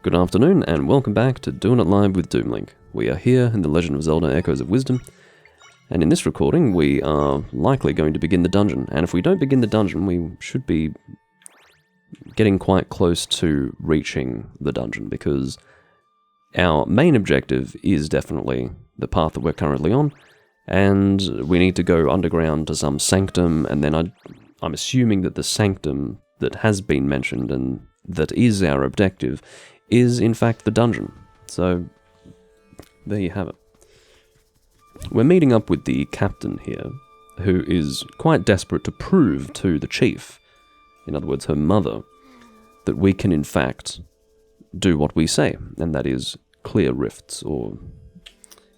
Good afternoon, and welcome back to Doing It Live with Doomlink. We are here in The Legend of Zelda Echoes of Wisdom, and in this recording we are likely going to begin the dungeon, and if we don't begin the dungeon we should be getting quite close to reaching the dungeon, because our main objective is definitely the path that we're currently on, and we need to go underground to some sanctum, and then I'm assuming that the sanctum that has been mentioned and that is our objective is in fact the dungeon. So there you have it. We're meeting up with the captain here, who is quite desperate to prove to the chief, in other words her mother, that we can in fact do what we say, and that is clear rifts, or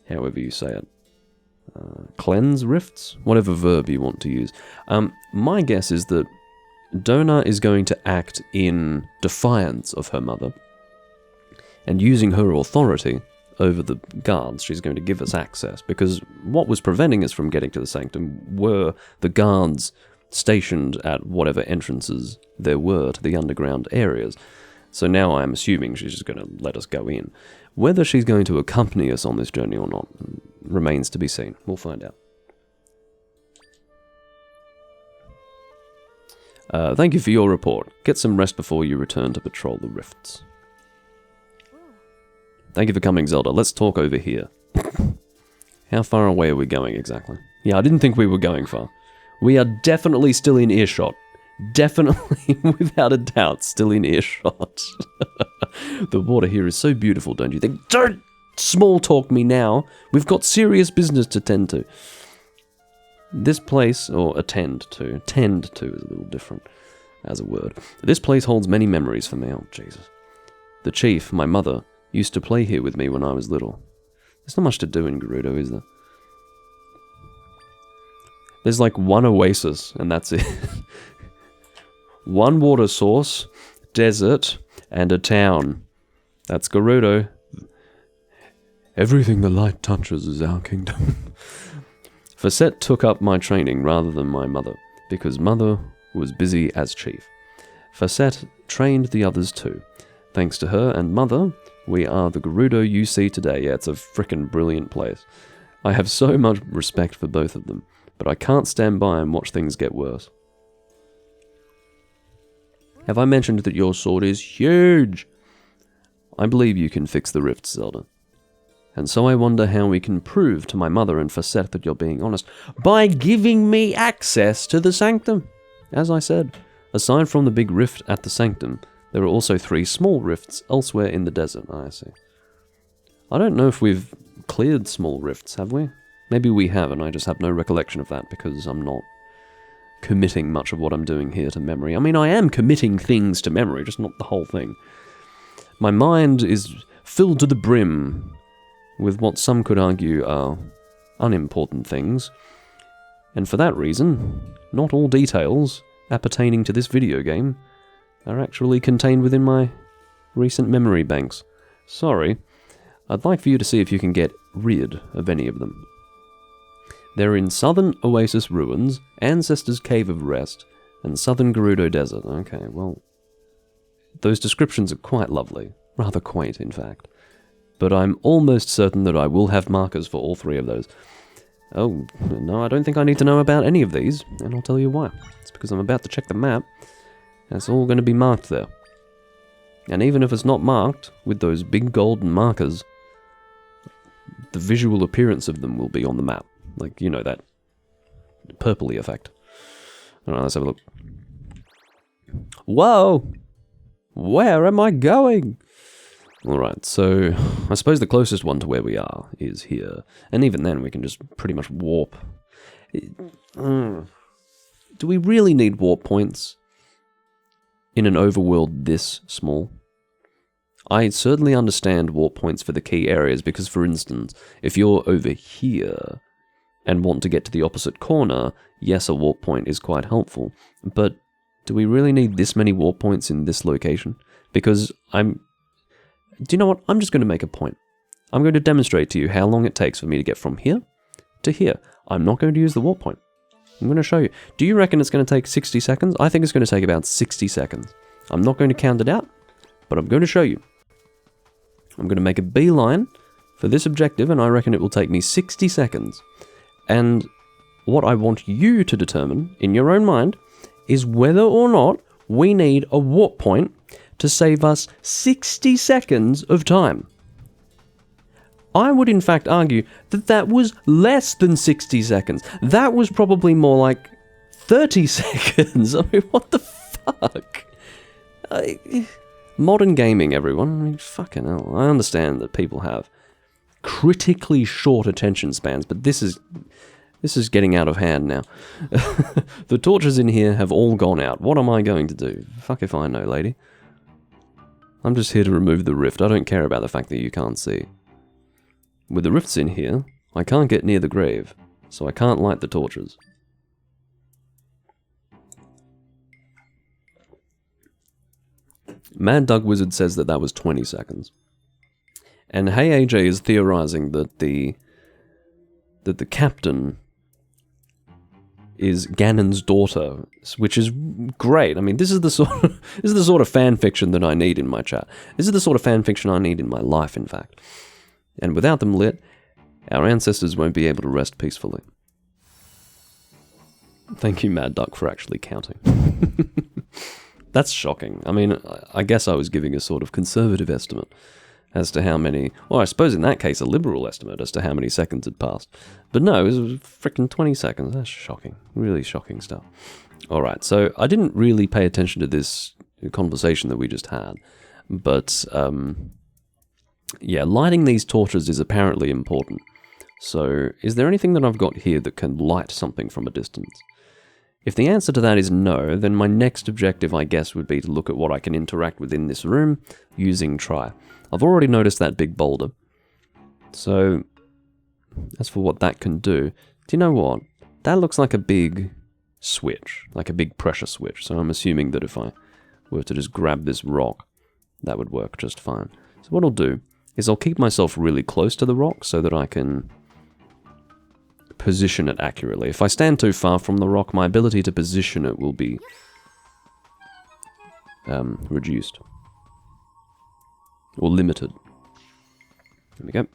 however you say it. Cleanse rifts? Whatever verb you want to use. My guess is that Dona is going to act in defiance of her mother, and using her authority over the guards, she's going to give us access, because what was preventing us from getting to the sanctum were the guards stationed at whatever entrances there were to the underground areas. So now I'm assuming she's just going to let us go in. Whether she's going to accompany us on this journey or not remains to be seen. We'll find out. Thank you for your report. Get some rest before you return to patrol the rifts. Thank you for coming, Zelda. Let's talk over here. How far away are we going exactly? Yeah, I didn't think we were going far. We are definitely still in earshot. Definitely, without a doubt, still in earshot. The water here is so beautiful, don't you think? Don't small talk me now. We've got serious business to tend to. This place, or tend to is a little different as a word. This place holds many memories for me. Oh, Jesus. The chief, my mother, used to play here with me when I was little. There's not much to do in Gerudo, is there? There's like one oasis, and that's it. One water source, desert, and a town. That's Gerudo. Everything the light touches is our kingdom. Facette took up my training rather than my mother, because mother was busy as chief. Facette trained the others too. Thanks to her and mother, we are the Gerudo you see today. Yeah, it's a frickin' brilliant place. I have so much respect for both of them, but I can't stand by and watch things get worse. Have I mentioned that your sword is huge? I believe you can fix the rifts, Zelda. And so I wonder how we can prove to my mother and Facette that you're being honest. By giving me access to the sanctum! As I said, aside from the big rift at the sanctum, there are also 3 small rifts elsewhere in the desert. I see. I don't know if we've cleared small rifts, have we? Maybe we have, and I just have no recollection of that because I'm not committing much of what I'm doing here to memory. I mean, I am committing things to memory, just not the whole thing. My mind is filled to the brim with what some could argue are unimportant things, and for that reason, not all details appertaining to this video game are actually contained within my recent memory banks. Sorry, I'd like for you to see if you can get rid of any of them. They're in Southern Oasis Ruins, Ancestors' Cave of Rest, and Southern Gerudo Desert. Okay, well, those descriptions are quite lovely, rather quaint in fact, but I'm almost certain that I will have markers for all 3 of those. Oh, no, I don't think I need to know about any of these, and I'll tell you why. It's because I'm about to check the map, and it's all going to be marked there. And even if it's not marked with those big golden markers, the visual appearance of them will be on the map. Like, you know, that purpley effect. Alright, let's have a look. Whoa! Where am I going? Alright, so I suppose the closest one to where we are is here. And even then, we can just pretty much warp. Do we really need warp points in an overworld this small? I certainly understand warp points for the key areas, because, for instance, if you're over here and want to get to the opposite corner, yes, a warp point is quite helpful. But do we really need this many warp points in this location? Because do you know what? I'm just going to make a point. I'm going to demonstrate to you how long it takes for me to get from here to here. I'm not going to use the warp point. I'm going to show you. Do you reckon it's going to take 60 seconds? I think it's going to take about 60 seconds. I'm not going to count it out, but I'm going to show you. I'm going to make a beeline for this objective, and I reckon it will take me 60 seconds. And what I want you to determine, in your own mind, is whether or not we need a warp point to save us 60 seconds of time. I would in fact argue that that was less than 60 seconds. That was probably more like 30 seconds. I mean, what the fuck? Modern gaming, everyone. I mean, fucking hell. I understand that people have critically short attention spans, but this is getting out of hand now. The torches in here have all gone out. What am I going to do? Fuck if I know, lady. I'm just here to remove the rift. I don't care about the fact that you can't see. With the rifts in here, I can't get near the grave, so I can't light the torches. Mad Doug Wizard says that was 20 seconds. And Hey AJ is theorizing that the captain is Ganon's daughter, which is great. I mean, this is the sort of fan fiction that I need in my chat. This is the sort of fan fiction I need in my life, in fact. And without them lit, our ancestors won't be able to rest peacefully. Thank you, Mad Duck, for actually counting. That's shocking. I mean, I guess I was giving a sort of conservative estimate as to how many, well, I suppose in that case a liberal estimate as to how many seconds had passed. But no, it was freaking 20 seconds. That's shocking. Really shocking stuff. Alright, so I didn't really pay attention to this conversation that we just had. But, yeah, lighting these torches is apparently important. So, is there anything that I've got here that can light something from a distance? If the answer to that is no, then my next objective, I guess, would be to look at what I can interact with in this room using Try. I've already noticed that big boulder. So, as for what that can do, you know what? That looks like a big switch, like a big pressure switch. So I'm assuming that if I were to just grab this rock, that would work just fine. So what I'll do is I'll keep myself really close to the rock so that I can position it accurately. If I stand too far from the rock, my ability to position it will be reduced. Or limited. There we go.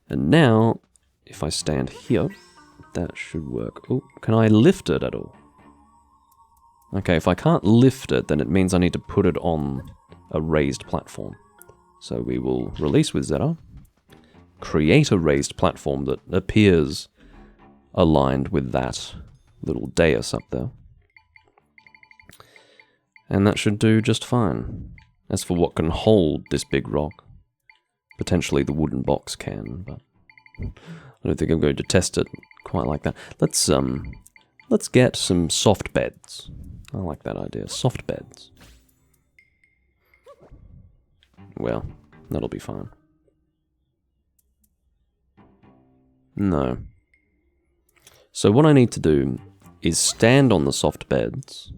And now, if I stand here, that should work. Oh, can I lift it at all? Okay, if I can't lift it, then it means I need to put it on a raised platform. So we will release with Zelda, create a raised platform that appears aligned with that little dais up there. And that should do just fine. As for what can hold this big rock, potentially the wooden box can, but I don't think I'm going to test it quite like that. Let's get some soft beds. I like that idea. Soft beds. Well, that'll be fine. No. So what I need to do is stand on the soft beds.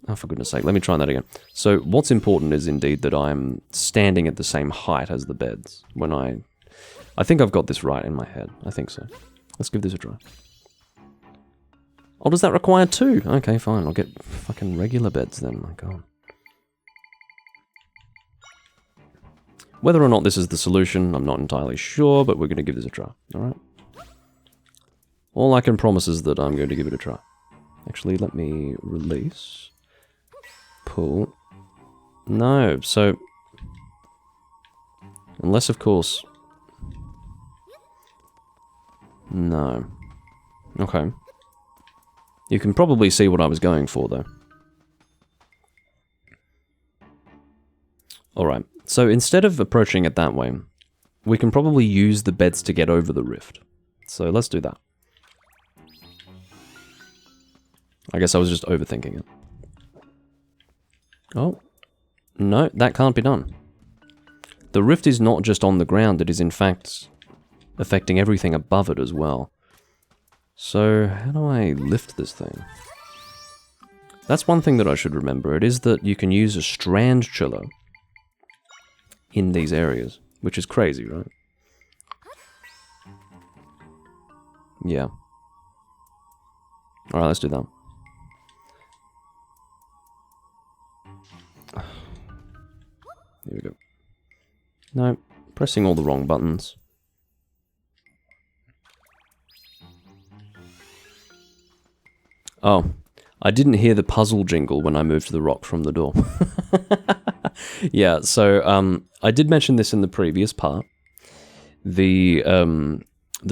Oh, for goodness sake, let me try that again. So what's important is indeed that I'm standing at the same height as the beds. When I think I've got this right in my head. I think so. Let's give this a try. Oh, does that require two? Okay, fine. I'll get fucking regular beds then. My God. Whether or not this is the solution, I'm not entirely sure, but we're going to give this a try. Alright? All I can promise is that I'm going to give it a try. Actually, let me release. Pull. No, so... Unless, of course... No. Okay. You can probably see what I was going for, though. Alright, so instead of approaching it that way, we can probably use the beds to get over the rift. So let's do that. I guess I was just overthinking it. Oh. No, that can't be done. The rift is not just on the ground, it is in fact affecting everything above it as well. So, how do I lift this thing? That's one thing that I should remember. It is that you can use a strand chiller in these areas, which is crazy, right? Yeah. Alright, let's do that. Here we go. No, pressing all the wrong buttons. Oh, I didn't hear the puzzle jingle when I moved the rock from the door. Yeah, so I did mention this in the previous part. The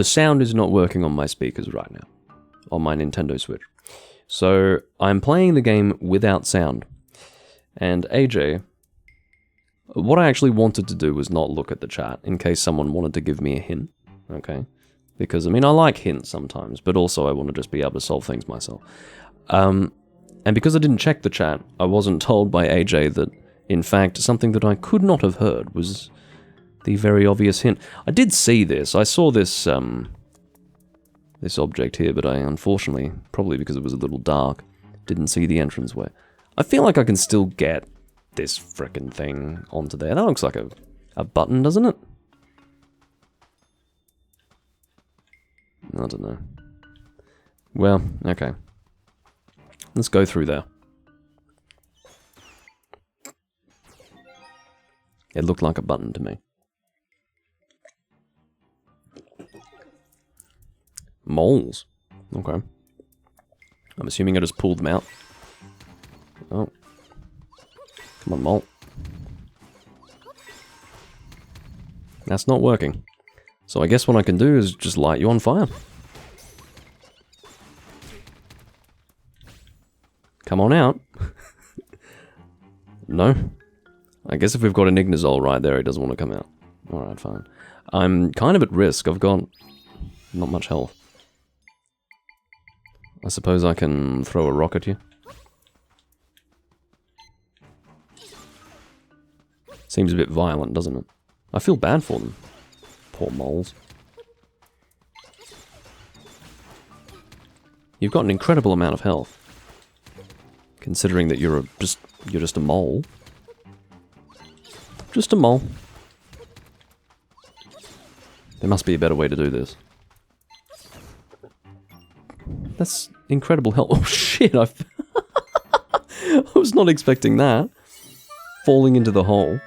sound is not working on my speakers right now, on my Nintendo Switch. So I'm playing the game without sound. And AJ, what I actually wanted to do was not look at the chat in case someone wanted to give me a hint, okay? Because, I mean, I like hints sometimes, but also I want to just be able to solve things myself. And because I didn't check the chat, I wasn't told by AJ that, in fact, something that I could not have heard was the very obvious hint. I did see this. I saw this, this object here, but I unfortunately, probably because it was a little dark, didn't see the entranceway. I feel like I can still get this frickin' thing onto there. That looks like a button, doesn't it? I don't know. Well, okay. Let's go through there. It looked like a button to me. Moles. Okay. I'm assuming I just pulled them out. Oh. Come on, mole. That's not working. So I guess what I can do is just light you on fire. Come on out. No? I guess if we've got an Ignazol right there, he doesn't want to come out. Alright, fine. I'm kind of at risk. I've got not much health. I suppose I can throw a rock at you. Seems a bit violent, doesn't it? I feel bad for them. Poor moles. You've got an incredible amount of health. Considering that you're just a mole. Just a mole. There must be a better way to do this. That's incredible health. Oh shit, I was not expecting that. Falling into the hole.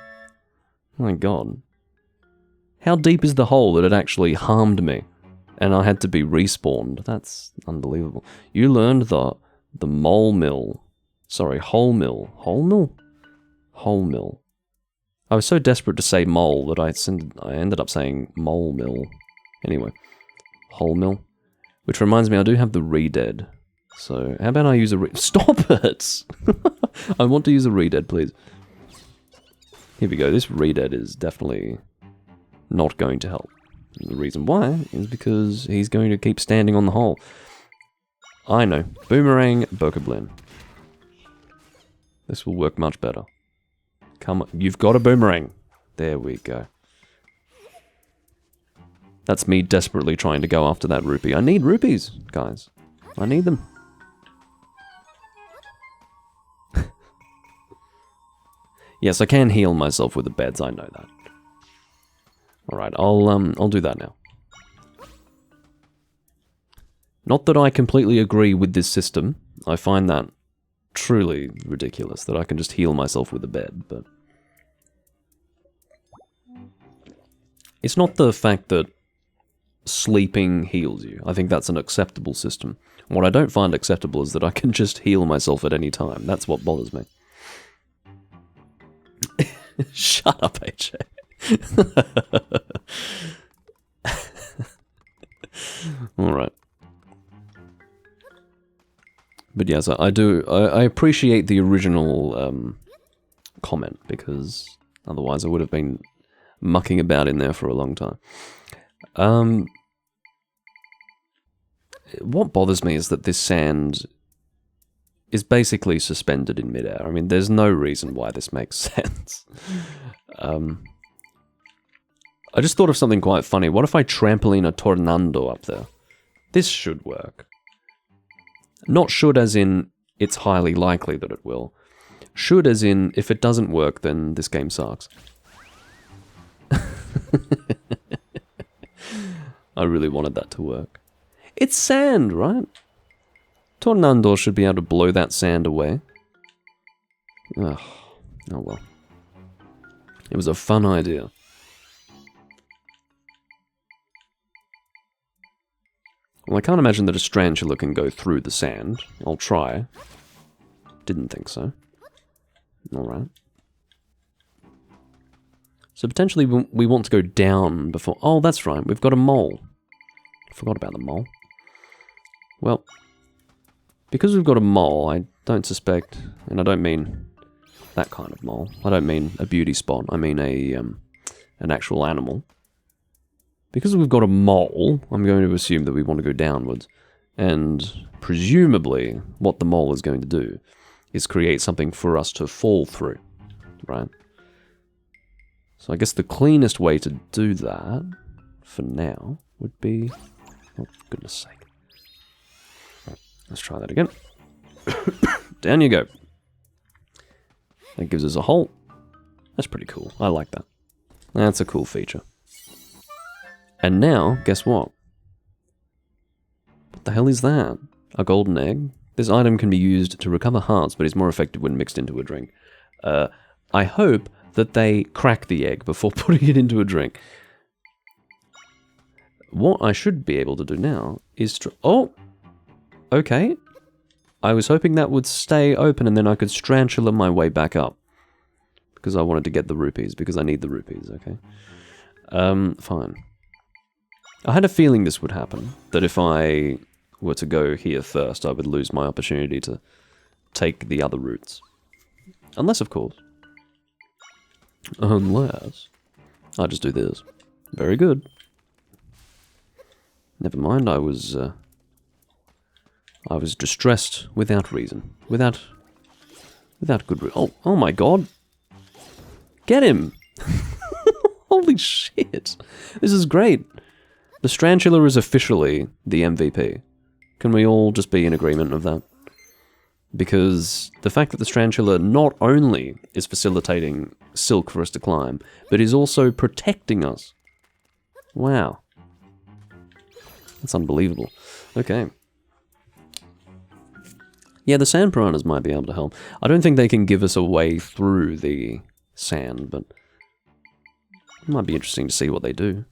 My god. How deep is the hole that it actually harmed me? And I had to be respawned. That's unbelievable. You learned the mole mill. Sorry, whole mill. Whole mill? Whole mill. I was so desperate to say mole that I ended up saying mole mill. Anyway. Whole mill. Which reminds me, I do have the re-dead. So, how about I use a Stop it! I want to use a re-dead, please. Here we go. This re-dead is definitely not going to help. And the reason why is because he's going to keep standing on the hole. I know. Boomerang Bokoblin. This will work much better. Come on. You've got a boomerang. There we go. That's me desperately trying to go after that rupee. I need rupees, guys. I need them. Yes, I can heal myself with the beds, I know that. Alright, I'll do that now. Not that I completely agree with this system. I find that truly ridiculous, that I can just heal myself with a bed, but... It's not the fact that sleeping heals you. I think that's an acceptable system. What I don't find acceptable is that I can just heal myself at any time. That's what bothers me. Shut up, AJ. Alright. But yes, I appreciate the original comment, because otherwise I would have been mucking about in there for a long time. What bothers me is that this sand is basically suspended in midair. I mean, there's no reason why this makes sense. I just thought of something quite funny. What if I trampoline a tornado up there? This should work. Not should as in, it's highly likely that it will. Should as in, if it doesn't work, then this game sucks. I really wanted that to work. It's sand, right? Tornado should be able to blow that sand away. Ugh. Oh well. It was a fun idea. Well, I can't imagine that a tarantula can go through the sand. I'll try. Didn't think so. Alright. So potentially we want to go down before... Oh, that's right. We've got a mole. I forgot about the mole. Well, because we've got a mole, I don't suspect... And I don't mean that kind of mole. I don't mean a beauty spot. I mean an actual animal. Because we've got a mole, I'm going to assume that we want to go downwards. And presumably, what the mole is going to do is create something for us to fall through. Right? So I guess the cleanest way to do that, for now, would be... Oh, for goodness sake. Right, let's try that again. Down you go. That gives us a hole. That's pretty cool. I like that. That's a cool feature. And now, guess what? What the hell is that? A golden egg? This item can be used to recover hearts, but is more effective when mixed into a drink. I hope that they crack the egg before putting it into a drink. What I should be able to do now is... Oh! Okay. I was hoping that would stay open and then I could strantula my way back up. Because I wanted to get the rupees, because I need the rupees, okay? Fine. I had a feeling this would happen, that if I were to go here first, I would lose my opportunity to take the other routes. Unless, of course. Unless I just do this. Very good. Never mind, I was distressed without reason. Without good reason. Oh my god! Get him! Holy shit! This is great! The Strantula is officially the MVP. Can we all just be in agreement of that? Because the fact that the Strantula not only is facilitating silk for us to climb, but is also protecting us. Wow. That's unbelievable. Okay. Yeah, the sand piranhas might be able to help. I don't think they can give us a way through the sand, but it might be interesting to see what they do.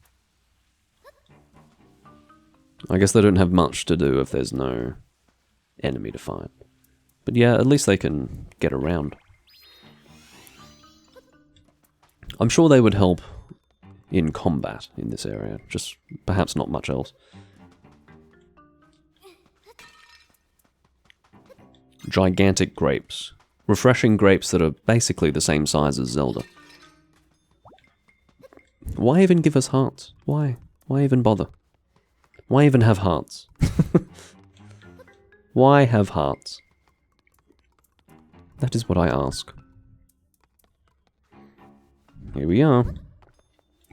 I guess they don't have much to do if there's no enemy to fight. But yeah, at least they can get around. I'm sure they would help in combat in this area, just perhaps not much else. Gigantic grapes. Refreshing grapes that are basically the same size as Zelda. Why even give us hearts? Why? Why even bother? Why even have hearts? Why have hearts? That is what I ask. Here we are.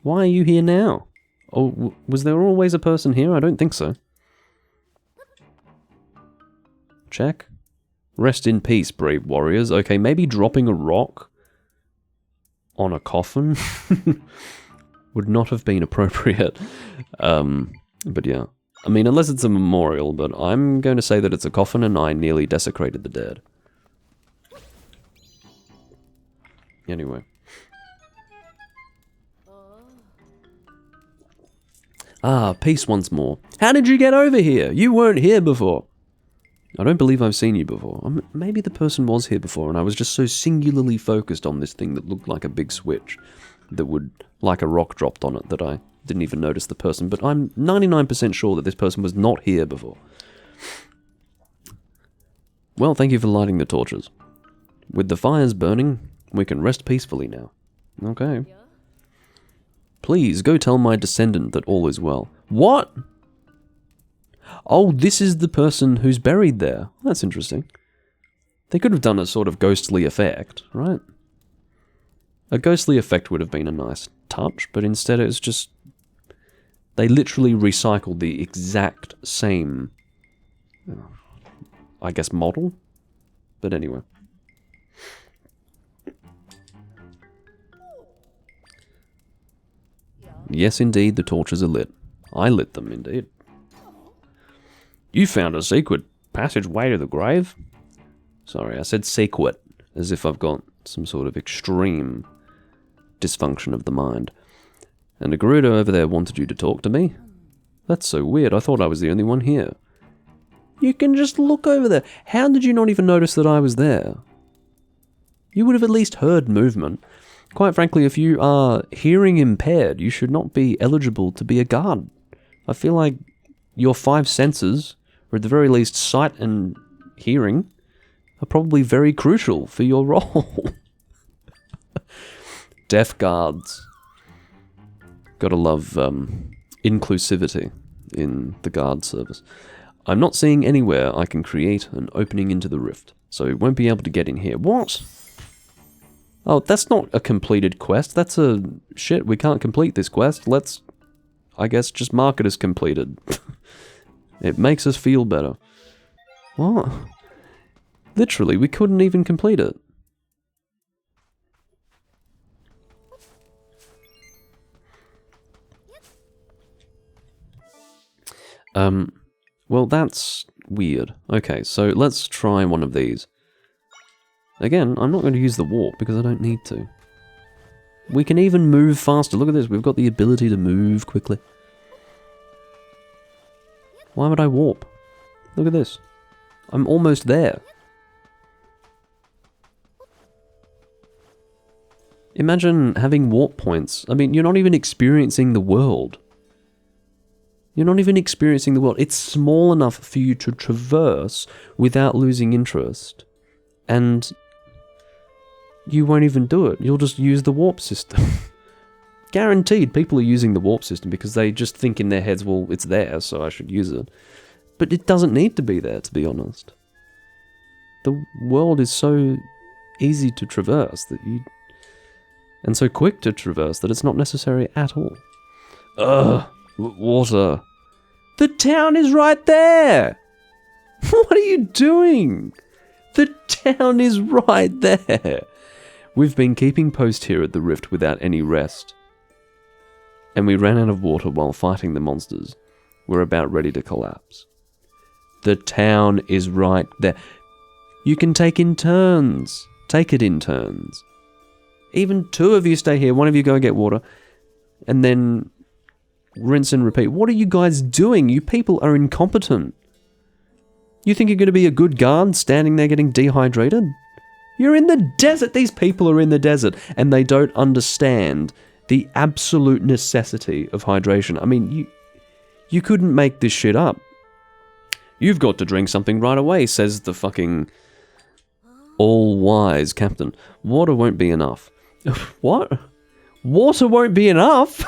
Why are you here now? Oh, was there always a person here? I don't think so. Check. Rest in peace, brave warriors. Okay, maybe dropping a rock on a coffin would not have been appropriate. But yeah. I mean, unless it's a memorial, but I'm going to say that it's a coffin and I nearly desecrated the dead. Anyway. Ah, peace once more. How did you get over here? You weren't here before. I don't believe I've seen you before. Maybe the person was here before and I was just so singularly focused on this thing that looked like a big switch that would, like a rock dropped on it, that I didn't even notice the person. But I'm 99% sure that this person was not here before. Well, thank you for lighting the torches. With the fires burning, we can rest peacefully now. Okay. Please, go tell my descendant that all is well. What? Oh, this is the person who's buried there. That's interesting. They could have done a sort of ghostly effect, right? A ghostly effect would have been a nice touch, but instead it's just... They literally recycled the exact same, I guess, model? But anyway. Yes, indeed, the torches are lit. I lit them, indeed. You found a secret passageway to the grave? Sorry, I said secret, as if I've got some sort of extreme dysfunction of the mind. And a Gerudo over there wanted you to talk to me? That's so weird. I thought I was the only one here. You can just look over there. How did you not even notice that I was there? You would have at least heard movement. Quite frankly, if you are hearing impaired, you should not be eligible to be a guard. I feel like your 5 senses, or at the very least sight and hearing, are probably very crucial for your role. Deaf guards. Gotta love inclusivity in the guard service. I'm not seeing anywhere I can create an opening into the rift, so it won't be able to get in here. What? Oh, that's not a completed quest. That's a... Shit, we can't complete this quest. Let's, I guess, just mark it as completed. It makes us feel better. What? Literally, we couldn't even complete it. Well, that's weird. Okay, so let's try one of these. Again, I'm not going to use the warp because I don't need to. We can even move faster. Look at this. We've got the ability to move quickly. Why would I warp? Look at this. I'm almost there. Imagine having warp points. I mean, you're not even experiencing the world. You're not even experiencing the world. It's small enough for you to traverse without losing interest. And you won't even do it. You'll just use the warp system. Guaranteed people are using the warp system because they just think in their heads, well, it's there, so I should use it. But it doesn't need to be there, to be honest. The world is so easy to traverse that and so quick to traverse that it's not necessary at all. Ugh, water. The town is right there! What are you doing? The town is right there! We've been keeping post here at the rift without any rest. And we ran out of water while fighting the monsters. We're about ready to collapse. The town is right there. You can take in turns. Take it in turns. Even 2 of you stay here, 1 of you go get water, and then rinse and repeat. What are you guys doing? You people are incompetent. You think you're going to be a good guard standing there getting dehydrated? You're in the desert. These people are in the desert, and they don't understand the absolute necessity of hydration. I mean, you couldn't make this shit up. You've got to drink something right away, says the fucking all-wise captain. Water won't be enough. What? Water won't be enough?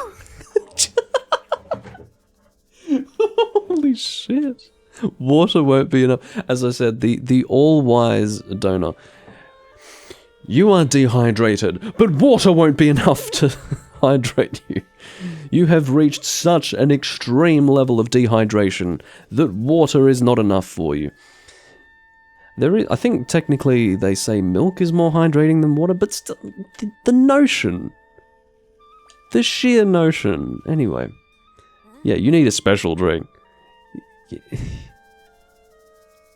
Holy shit. Water won't be enough. As I said, the all-wise donor. You are dehydrated, but water won't be enough to hydrate you. You have reached such an extreme level of dehydration that water is not enough for you. I think technically they say milk is more hydrating than water, but still, the notion. The sheer notion. Anyway. Yeah, you need a special drink. You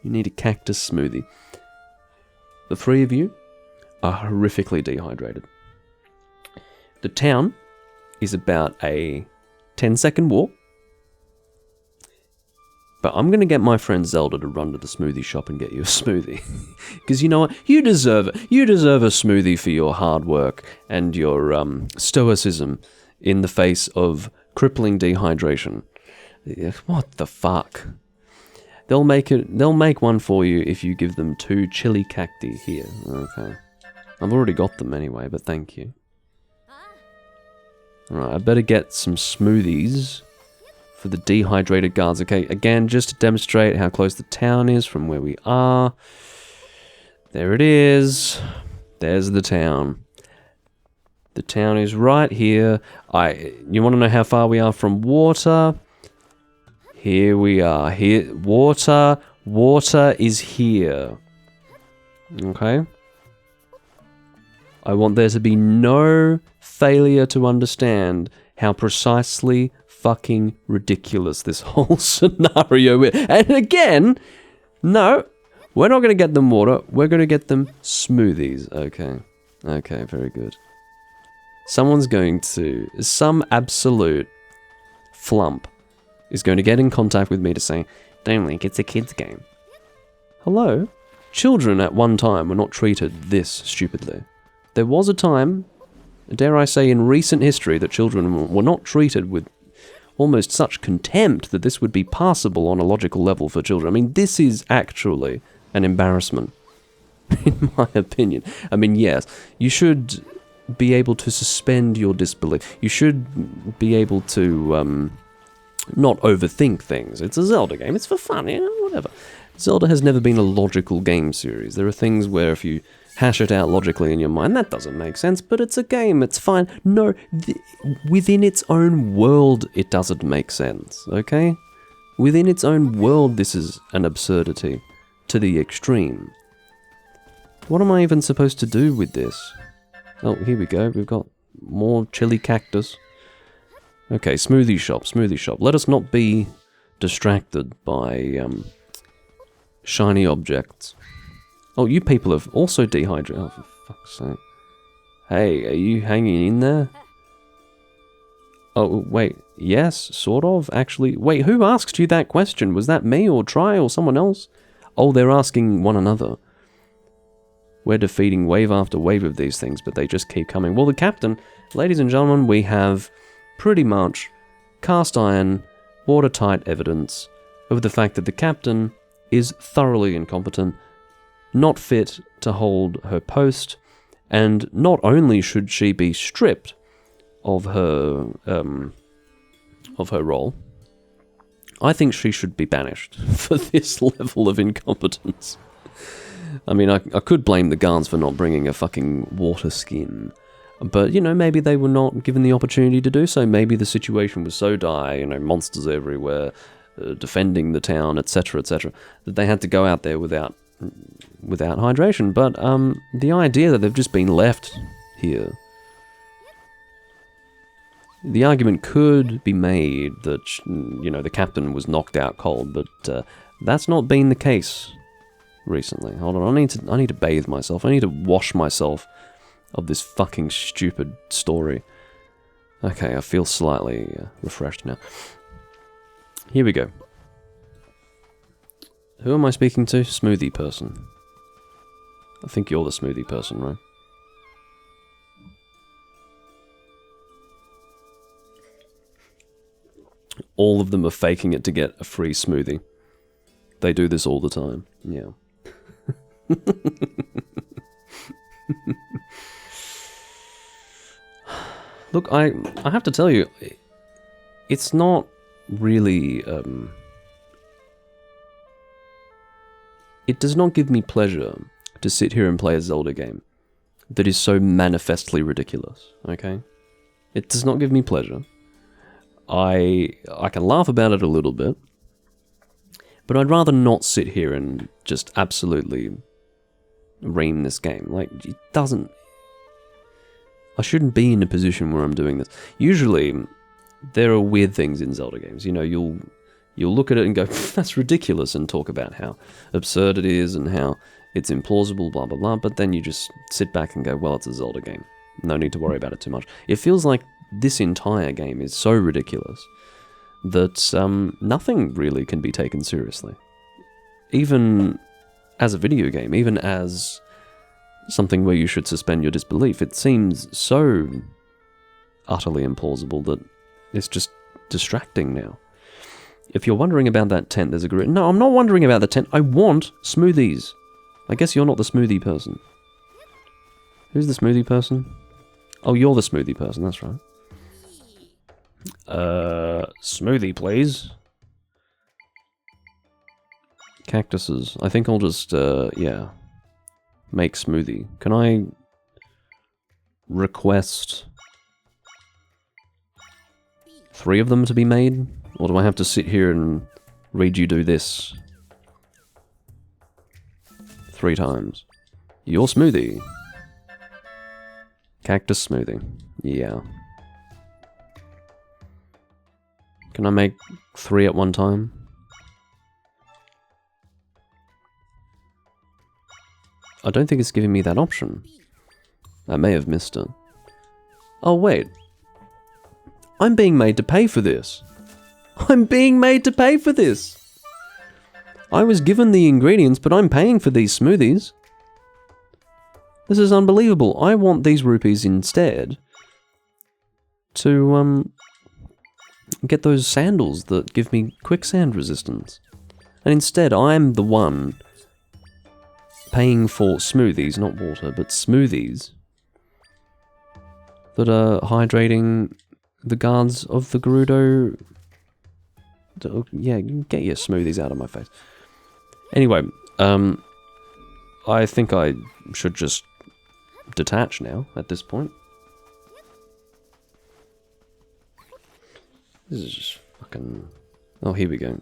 need a cactus smoothie. The 3 of you are horrifically dehydrated. The town is about a 10-second walk. But I'm going to get my friend Zelda to run to the smoothie shop and get you a smoothie. Because you know what? You deserve it. You deserve a smoothie for your hard work and your stoicism in the face of crippling dehydration. What the fuck? They'll make one for you if you give them 2 chili cacti here. Okay. I've already got them anyway, but thank you. Alright, I better get some smoothies for the dehydrated guards. Okay, again, just to demonstrate how close the town is from where we are. There it is. There's the town. The town is right here. You want to know how far we are from water? Here we are. Here, water is here. Okay? I want there to be no failure to understand how precisely fucking ridiculous this whole scenario is. And again, no, we're not going to get them water. We're going to get them smoothies. Okay. Okay, very good. Someone's going to... Some absolute flump is going to get in contact with me to say, don't link, it's a kid's game. Hello? Children at one time were not treated this stupidly. There was a time, dare I say in recent history, that children were not treated with almost such contempt that this would be passable on a logical level for children. I mean, this is actually an embarrassment, in my opinion. I mean, yes, you should be able to suspend your disbelief. You should be able to not overthink things. It's a Zelda game. It's for fun, you know, whatever. Zelda has never been a logical game series. There are things where if you hash it out logically in your mind, that doesn't make sense, but it's a game, it's fine. No, within its own world, it doesn't make sense, okay? Within its own world, this is an absurdity to the extreme. What am I even supposed to do with this? Oh, here we go. We've got more chili cactus. Okay, smoothie shop, smoothie shop. Let us not be distracted by shiny objects. Oh, you people have also dehydrated. Oh, for fuck's sake. Hey, are you hanging in there? Oh, wait. Yes, sort of, actually. Wait, who asked you that question? Was that me or Try or someone else? Oh, they're asking one another. We're defeating wave after wave of these things, but they just keep coming. Well, the captain, ladies and gentlemen, we have pretty much cast iron, watertight evidence of the fact that the captain is thoroughly incompetent, not fit to hold her post, and not only should she be stripped of her role, I think she should be banished for this level of incompetence. I mean, I could blame the guards for not bringing a fucking water skin, but, you know, maybe they were not given the opportunity to do so. Maybe the situation was so dire, you know, monsters everywhere, defending the town, etc., that they had to go out there without hydration. But the idea that they've just been left here, the argument could be made that, you know, the captain was knocked out cold, but that's not been the case recently. Hold on, I need to bathe myself. I need to wash myself of this fucking stupid story. Okay, I feel slightly refreshed now. Here we go. Who am I speaking to? Smoothie person. I think you're the smoothie person, right? All of them are faking it to get a free smoothie. They do this all the time. Yeah. Look, I have to tell you, it's not really, it does not give me pleasure to sit here and play a Zelda game that is so manifestly ridiculous, okay? It does not give me pleasure. I can laugh about it a little bit, but I'd rather not sit here and just absolutely ream this game. Like, it doesn't... I shouldn't be in a position where I'm doing this. Usually, there are weird things in Zelda games. You know, you'll look at it and go, that's ridiculous, and talk about how absurd it is and how it's implausible, blah, blah, blah, but then you just sit back and go, well, it's a Zelda game. No need to worry about it too much. It feels like this entire game is so ridiculous that nothing really can be taken seriously. Even as a video game, even as something where you should suspend your disbelief, it seems so utterly implausible that it's just distracting now. If you're wondering about that tent, there's a grid. No, I'm not wondering about the tent. I want smoothies. I guess you're not the smoothie person. Who's the smoothie person? Oh, you're the smoothie person, that's right. Smoothie, please. Cactuses. I think I'll just, yeah. Make smoothie. Can I request 3 of them to be made? Or do I have to sit here and read you do this 3 times? Your smoothie. Cactus smoothie. Yeah. Can I make 3 at one time? I don't think it's giving me that option. I may have missed it. Oh, wait. I'm being made to pay for this. I'm being made to pay for this. I was given the ingredients, but I'm paying for these smoothies. This is unbelievable. I want these rupees instead to, get those sandals that give me quicksand resistance. And instead, I'm the one paying for smoothies, not water, but smoothies that are hydrating the guards of the Gerudo. Yeah, get your smoothies out of my face. Anyway, I think I should just detach now at this point. This is just fucking... Oh, here we go.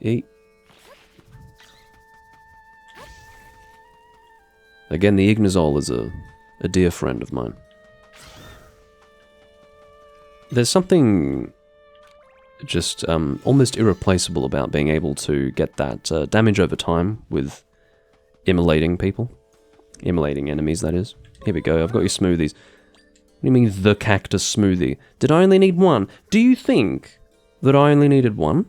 Eat. Again, the Ignazole is a dear friend of mine. There's something just almost irreplaceable about being able to get that damage over time with immolating people. Immolating enemies, that is. Here we go, I've got your smoothies. What do you mean, the cactus smoothie? Did I only need one? Do you think that I only needed one?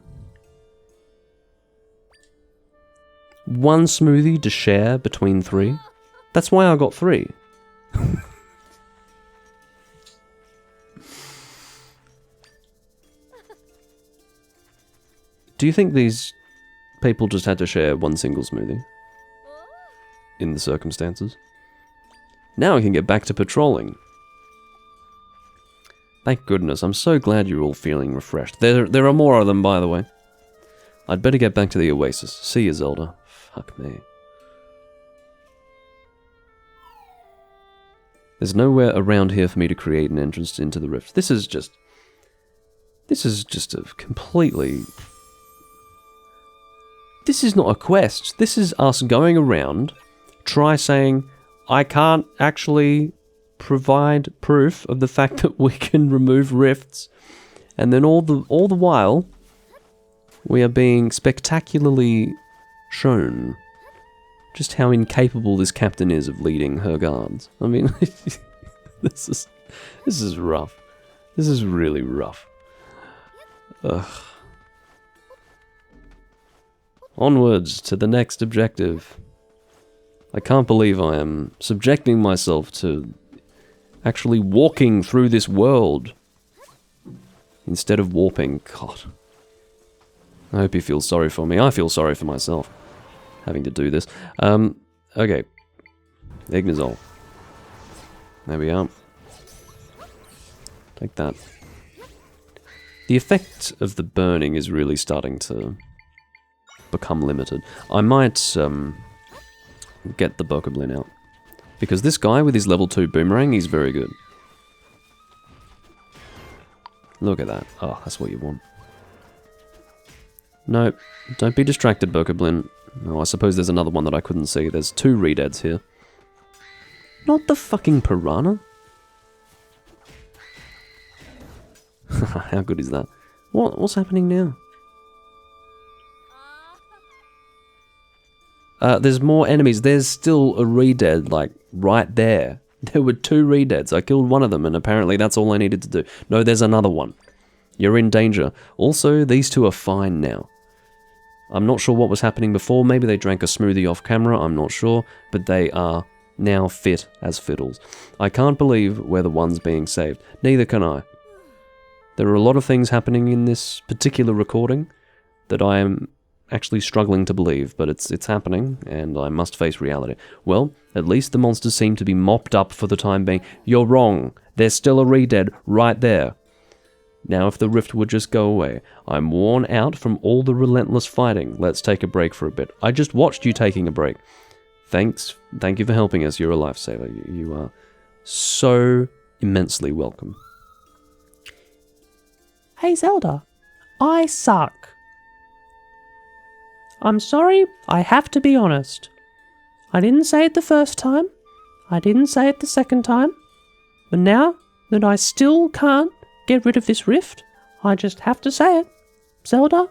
One smoothie to share between 3? That's why I got 3. Do you think these people just had to share one single smoothie? In the circumstances? Now I can get back to patrolling. Thank goodness, I'm so glad you're all feeling refreshed. There are more of them, by the way. I'd better get back to the Oasis. See you, Zelda. Fuck me. There's nowhere around here for me to create an entrance into the rift. This is just a completely... This is not a quest. This is us going around, saying, I can't actually provide proof of the fact that we can remove rifts, and then all the while, we are being spectacularly shown just how incapable this captain is of leading her guards. I mean, this is rough. This is really rough. Ugh. Onwards to the next objective. I can't believe I am subjecting myself to actually walking through this world instead of warping. God. I hope you feel sorry for me. I feel sorry for myself having to do this. Okay. Ignazole. There we are. Take that. The effect of the burning is really starting to become limited. I might get the Bokoblin out. Because this guy with his level 2 boomerang, he's very good. Look at that. Oh, that's what you want. No, don't be distracted, Bokoblin. Oh, I suppose there's another one that I couldn't see. There's 2 Redeads here. Not the fucking piranha? How good is that? What's happening now? There's more enemies. There's still a Redead, like, right there. There were 2 Redeads. I killed one of them, and apparently that's all I needed to do. No, there's another one. You're in danger. Also, these 2 are fine now. I'm not sure what was happening before. Maybe they drank a smoothie off camera. I'm not sure. But they are now fit as fiddles. I can't believe we're the ones being saved. Neither can I. There are a lot of things happening in this particular recording that I am actually struggling to believe, but it's happening, and I must face reality. Well, at least the monsters seem to be mopped up for the time being. You're wrong. There's still a Redead right there. Now if the rift would just go away. I'm worn out from all the relentless fighting. Let's take a break for a bit. I just watched you taking a break. Thanks. Thank you for helping us. You're a lifesaver. You are so immensely welcome. Hey Zelda, I suck. I'm sorry, I have to be honest. I didn't say it the first time, I didn't say it the second time, but now that I still can't get rid of this rift, I just have to say it. Zelda,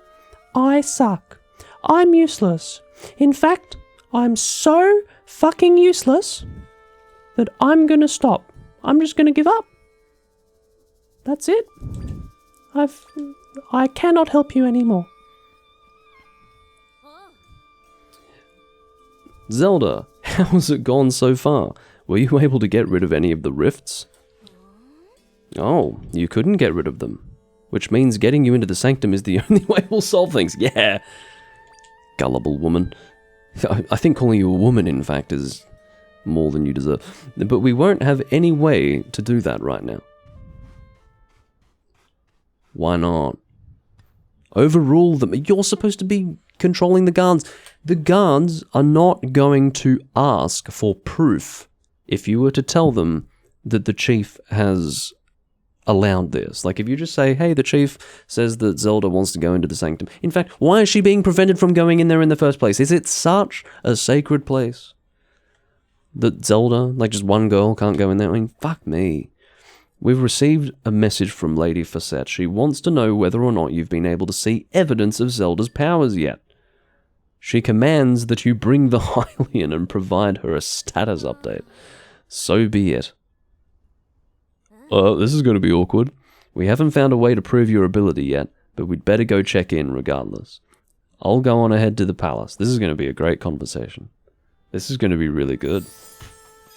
I suck. I'm useless. In fact, I'm so fucking useless that I'm going to stop. I'm just going to give up. That's it. I cannot help you anymore. Zelda, how's it gone so far? Were you able to get rid of any of the rifts? Oh, you couldn't get rid of them. Which means getting you into the sanctum is the only way we'll solve things. Yeah. Gullible woman. I think calling you a woman, in fact, is more than you deserve. But we won't have any way to do that right now. Why not? Overrule them. You're supposed to be controlling the guards. The guards are not going to ask for proof if you were to tell them that the chief has allowed this. Like, if you just say, hey, the chief says that Zelda wants to go into the sanctum. In fact, why is she being prevented from going in there in the first place? Is it such a sacred place that Zelda, like just one girl, can't go in there? I mean, fuck me. We've received a message from Lady Facette. She wants to know whether or not you've been able to see evidence of Zelda's powers yet. She commands that you bring the Hylian and provide her a status update. So be it. This is going to be awkward. We haven't found a way to prove your ability yet, but we'd better go check in regardless. I'll go on ahead to the palace. This is going to be a great conversation. This is going to be really good.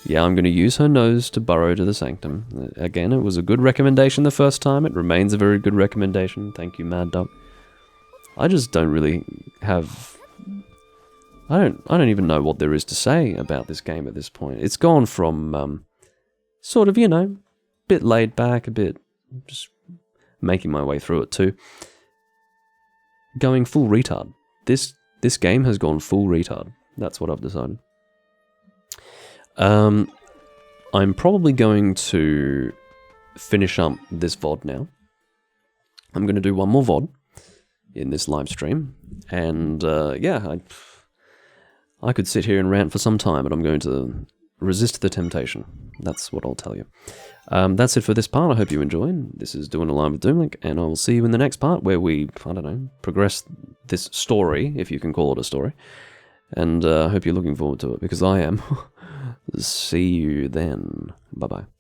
Yeah, I'm going to use her nose to burrow to the sanctum. Again, it was a good recommendation the first time. It remains a very good recommendation. Thank you, Mad Dog. I just don't really have... I don't even know what there is to say about this game at this point. It's gone from, sort of, you know, bit laid back, a bit just making my way through it too, going full retard. This game has gone full retard. That's what I've decided. I'm probably going to finish up this VOD now. I'm going to do one more VOD in this live stream, and yeah, I could sit here and rant for some time, but I'm going to resist the temptation. That's what I'll tell you. That's it for this part. I hope you enjoyed. This is Doing a Live with Doomlink, and I will see you in the next part where we, I don't know, progress this story, if you can call it a story. And I hope you're looking forward to it, because I am. See you then. Bye-bye.